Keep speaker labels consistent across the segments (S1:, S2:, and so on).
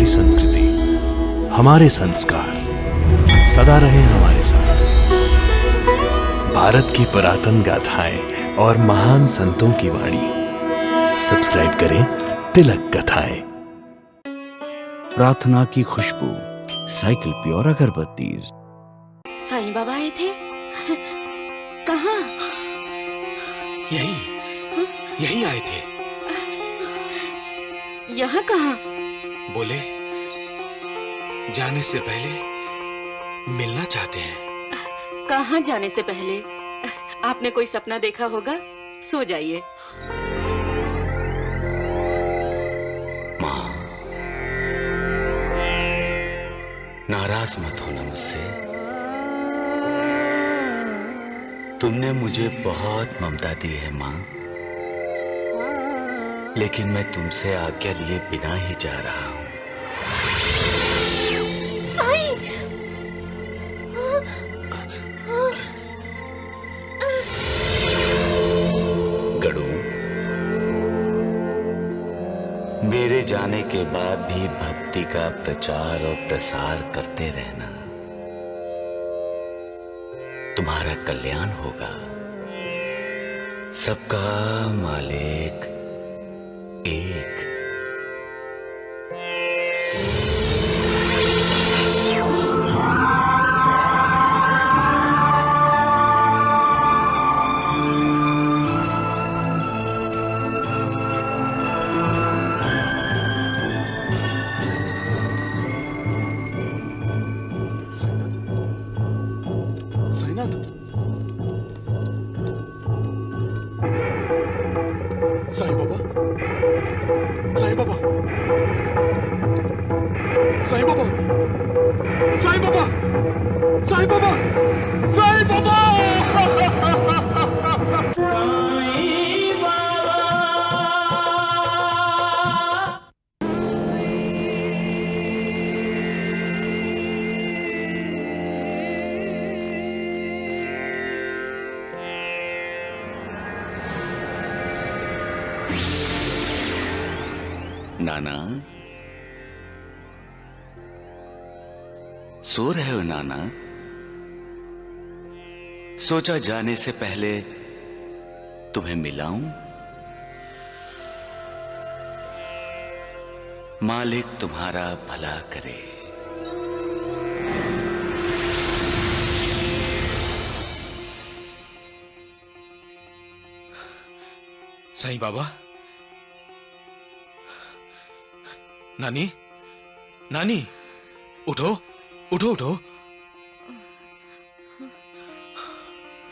S1: हमारी संस्कृति, हमारे संस्कार सदा रहे हमारे साथ। भारत की पुरातन गाथाएं और महान संतों की वाणी। सब्सक्राइब करें तिलक कथाएं।
S2: प्रार्थना की खुशबू, साइकिल प्योर अगरबत्ती।
S3: साईं बाबा आए थे। कहाँ?
S4: यही आए थे।
S3: यहाँ कहाँ?
S4: बोले जाने से पहले मिलना चाहते हैं।
S3: कहाँ जाने से पहले? आपने कोई सपना देखा होगा, सो जाइए।
S5: माँ, नाराज मत होना मुझसे। तुमने मुझे बहुत ममता दी है माँ, लेकिन मैं तुमसे आज्ञा लिए बिना ही जा रहा हूँ।
S3: साईं!
S5: गड़ू, मेरे जाने के बाद भी भक्ति का प्रचार और प्रसार करते रहना। तुम्हारा कल्याण होगा। सबका मालिक एक।
S4: साईनाथ, साईं बाबा, साईं बाबा, साईं बाबा, साईं बाबा, साईं बाबा, साईं बाबा।
S5: नाना, सो रहे हो नाना? सोचा जाने से पहले तुम्हें मिलाऊं। मालिक तुम्हारा भला करे।
S4: साईं बाबा, नानी, नानी, उठो, उठो, उठो।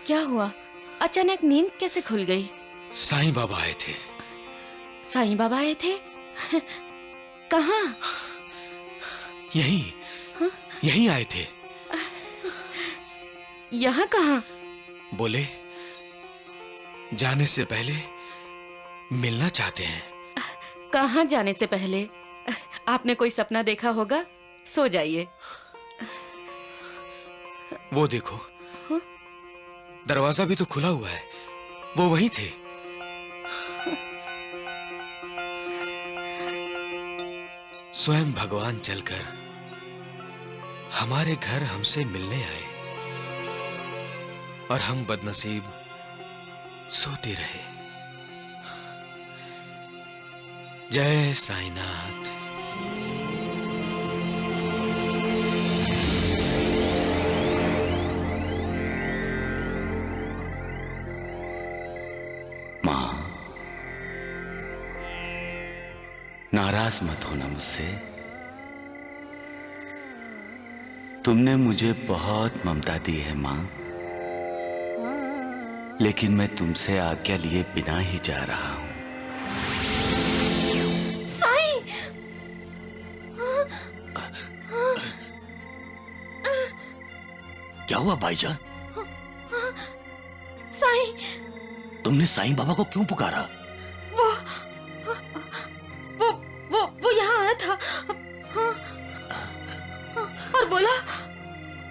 S3: क्या हुआ? अचानक नींद कैसे खुल गई?
S4: साईं बाबा आए थे।
S3: साईं बाबा आए थे? कहाँ?
S4: यही आए थे।
S3: यहाँ कहाँ?
S4: बोले जाने से पहले मिलना चाहते हैं।
S3: कहाँ जाने से पहले? आपने कोई सपना देखा होगा, सो जाइए।
S4: वो देखो, दरवाजा भी तो खुला हुआ है। वो वहीं थे। स्वयं भगवान चलकर हमारे घर हमसे मिलने आए और हम बदनसीब सोते रहे। जय साईनाथ।
S5: मां, नाराज मत होना मुझसे। तुमने मुझे बहुत ममता दी है मां, लेकिन मैं तुमसे आज्ञा लिए बिना ही जा रहा हूं।
S2: क्या हुआ भाईजान?
S3: साईं!
S2: तुमने साईं बाबा को क्यों पुकारा?
S3: वो यहाँ आया था और बोला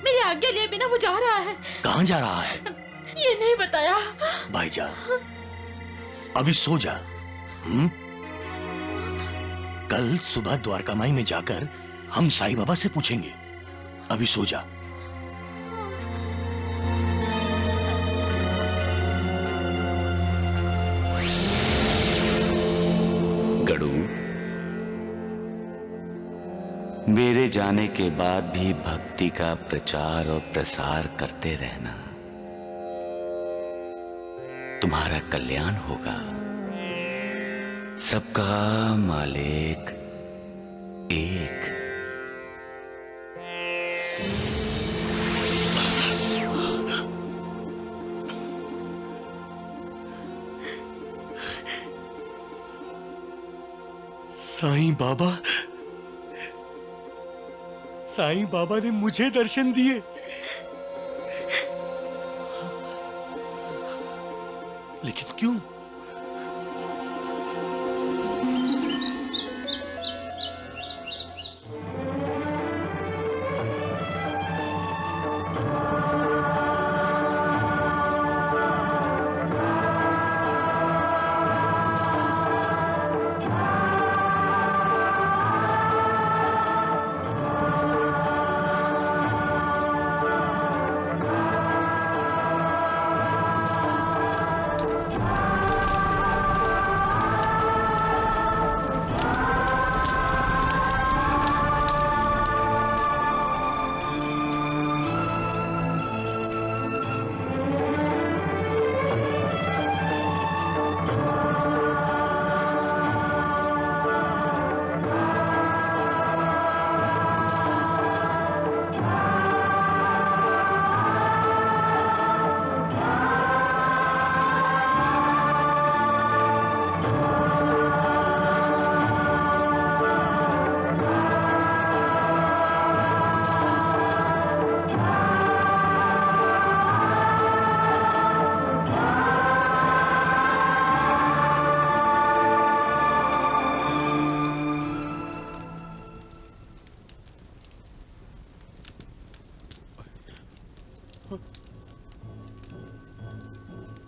S3: मेरी आज्ञा लिए बिना वो जा रहा है।
S2: कहाँ जा रहा है?
S3: ये नहीं बताया।
S2: भाईजान, अभी सो जा। कल सुबह द्वारका माई में जाकर हम साईं बाबा से पूछेंगे। अभी सो जा।
S5: गड़ू, मेरे जाने के बाद भी भक्ति का प्रचार और प्रसार करते रहना। तुम्हारा कल्याण होगा। सबका मालिक एक।
S2: साईं बाबा, साईं बाबा ने मुझे दर्शन दिए। लेकिन क्यों?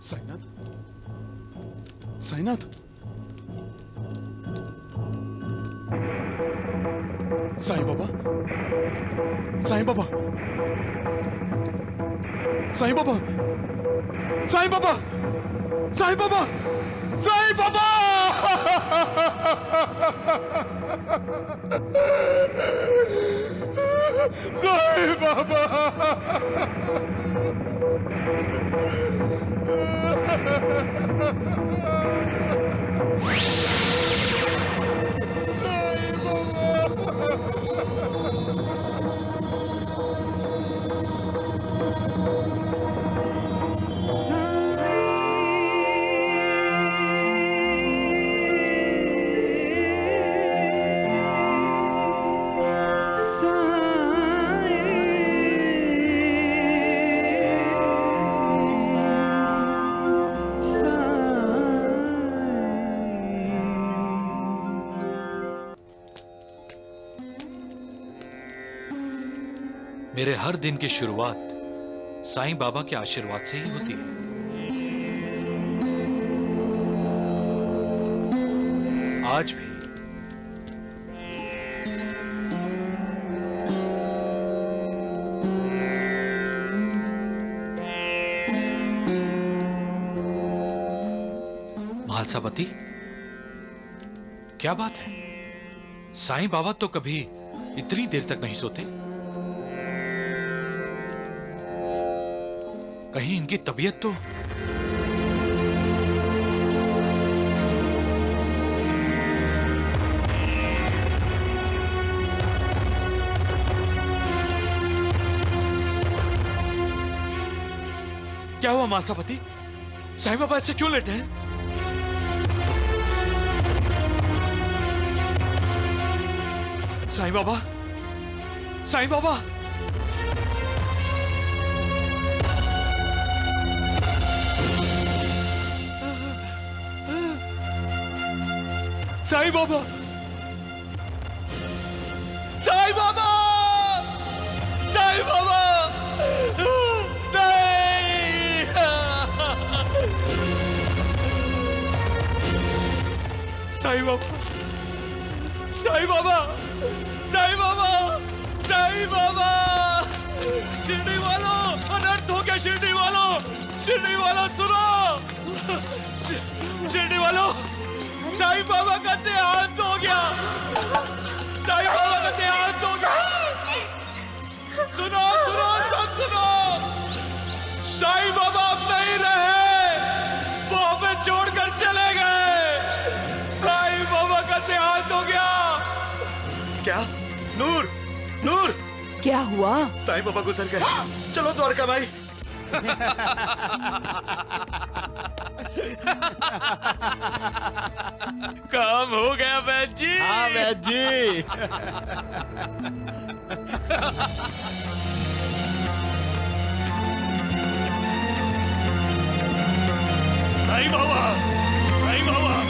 S6: साईनाथ, साईनाथ, साईं बाबा, साईं बाबा, साईं बाबा, साईं बाबा, साईं बाबा, साईं बाबा, साईं बाबा,
S4: मेरे हर दिन की शुरुआत साईं बाबा के आशीर्वाद से ही होती है। आज भी महालसापति, क्या बात है? साईं बाबा तो कभी इतनी देर तक नहीं सोते। कहीं इनकी तबीयत तो क्या हुआ महालसापति? साईं बाबा ऐसे क्यों लेटे हैं? साईं बाबा, साईं बाबा, साईं बाबा, साईं बाबा, साईं बाबा, नहीं! साईं बाबा, साईं बाबा, साईं बाबा, साईं बाबा, शिरडी वालों, अनर्थ हो गया शिरडी वालों, शिरडी वालों सुनो, शिरडी वालों, साईं बाबा का देहांत हो गया, साईं बाबा का देहांत हो गया। सुनो सुनो सब सुनो, साईं बाबा अब नहीं रहे, वो हमें छोड़कर चले गए, साईं बाबा का देहांत हो गया।
S6: क्या? नूर, नूर,
S3: क्या हुआ?
S6: साईं बाबा गुजर गए। चलो द्वारका माई।
S4: काम हो गया वैद्य जी।
S6: हाँ वैद्य जी।
S4: साईं बाबा, साईं बाबा,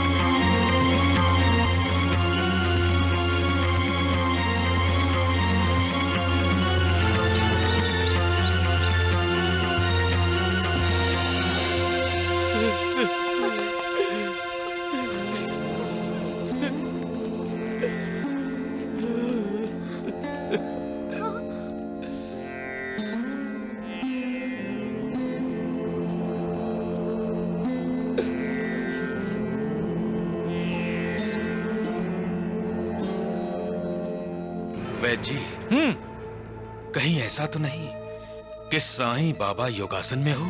S4: वैद्य जी, कहीं ऐसा तो नहीं कि साईं बाबा योगासन में हो?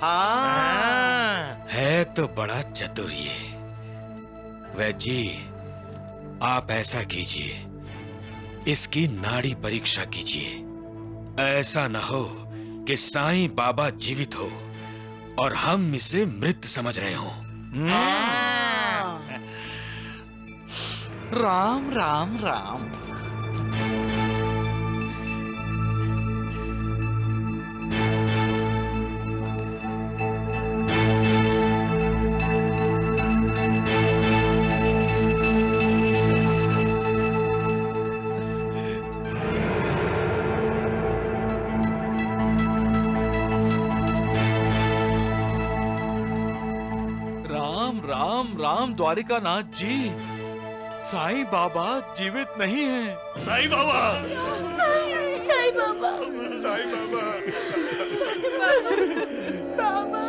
S6: हाँ।
S4: है तो बड़ा चतुर ये। वैद्य जी, आप ऐसा कीजिए, इसकी नाड़ी परीक्षा कीजिए। ऐसा न हो कि साईं बाबा जीवित हो और हम इसे मृत समझ रहे हों।
S7: राम राम राम।
S4: राम राम राम द्वारिकानाथ जी, साईं बाबा जीवित नहीं हैं। साईं बाबा,
S3: साईं बाबा,
S6: साईं बाबा।
S3: बाबा।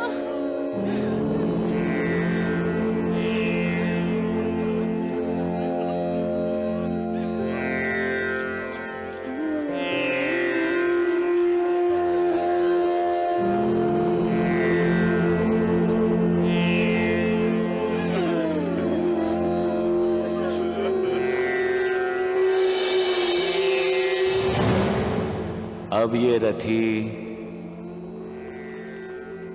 S5: अब ये रथी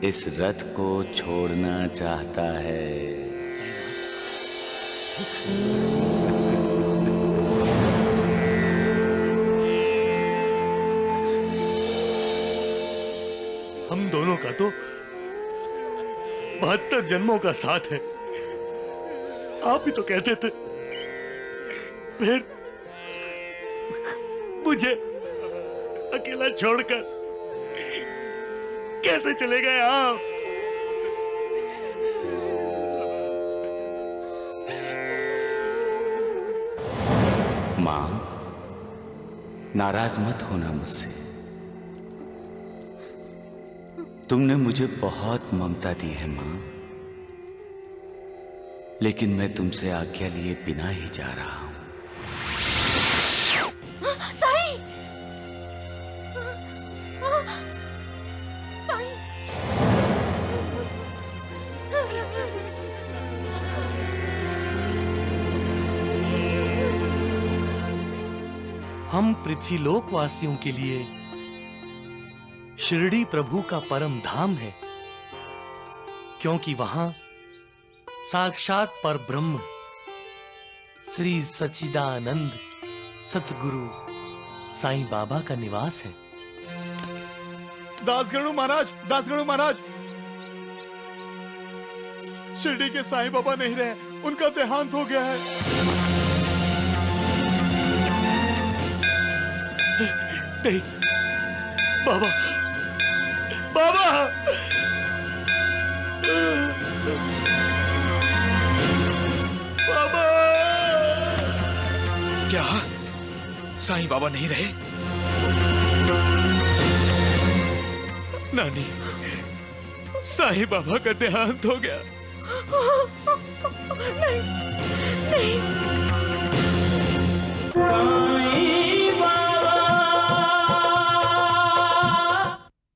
S5: इस रथ को छोड़ना चाहता है।
S2: हम दोनों का तो 72 जन्मों का साथ है। आप ही तो कहते थे, फिर मुझे अकेला छोड़कर कैसे चले गए आप?
S5: मां, नाराज मत होना मुझसे। तुमने मुझे बहुत ममता दी है मां, लेकिन मैं तुमसे आज्ञा लिए बिना ही जा रहा हूं।
S3: साईं!
S2: हम पृथ्वीलोक वासियों के लिए शिरडी प्रभु का परम धाम है, क्योंकि वहां साक्षात पर ब्रह्म श्री सच्चिदानंद सतगुरु साईं बाबा का निवास है।
S6: दासगणु महाराज, दासगणु महाराज, शिरडी के साईं बाबा नहीं रहे, उनका देहांत हो गया है।
S2: नहीं, बाबा, बाबा, बाबा,
S4: क्या साईं बाबा नहीं रहे? नानी, साईं बाबा का देहांत हो गया।
S3: नहीं, नहीं।